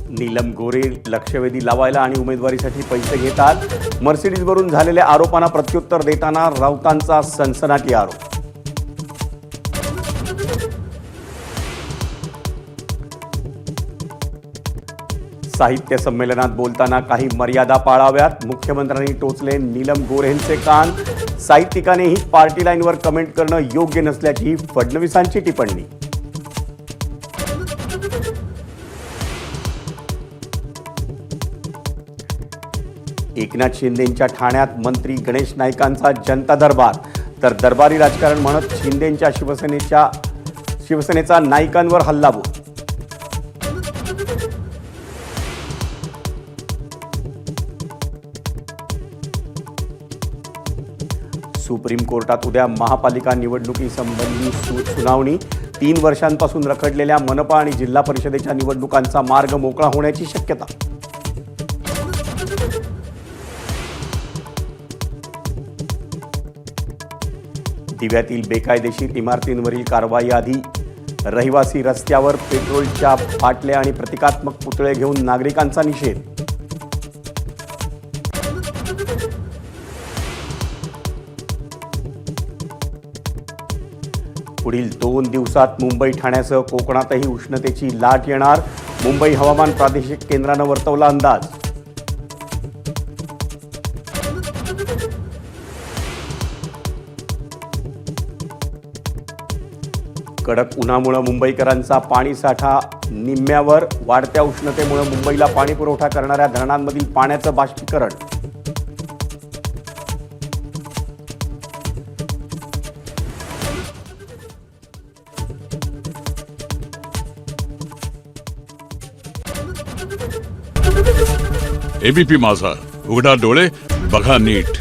नीलम गोरे लक्षवेधी लावायला आणि उमेदवारीसाठी पैसे घेतात. मर्सिडीजवरून झालेल्या आरोपांना प्रत्युत्तर देताना राऊतांचा सनसनाटी आरोप. साहित्य संमेलनात बोलताना काही मर्यादा पाळाव्यात. मुख्यमंत्र्यांनी टोचले नीलम गोरेंचे कान. साहित्यिकानेही पार्टी लाईनवर कमेंट करणं योग्य नसल्याची फडणवीसांची टिप्पणी. एकनाथ शिंदेंच्या ठाण्यात मंत्री गणेश नाईकांचा जनता दरबार. तर दरबारी राजकारण म्हणत शिंदेंच्या शिवसेनेचा नाईकांवर हल्लाबोल. सुप्रीम कोर्टात उद्या महापालिका निवडणुकीसंबंधी सुनावणी. 3 वर्षांपासून रखडलेल्या मनपा आणि जिल्हा परिषदेच्या निवडणुकांचा मार्ग मोकळा होण्याची शक्यता. दिव्यातील बेकायदेशीर इमारतींवरील कारवाईआधी रहिवासी रस्त्यावर पेट्रोलच्या बाटल्या आणि प्रतिकात्मक पुतळे घेऊन नागरिकांचा निषेध. पुढील 2 दिवसात मुंबई ठाण्यासह कोकणातही उष्णतेची लाट येणार. मुंबई हवामान प्रादेशिक केंद्रानं वर्तवला अंदाज. कडक उन्हामुळे मुंबईकरांचा पाणीसाठा निम्म्यावर. वाढत्या उष्णतेमुळे मुंबईला पाणी पुरवठा करणाऱ्या धरणांमधील पाण्याचं बाष्पीकरण. एबीपी माझा, उघडा डोळे बघा नीट.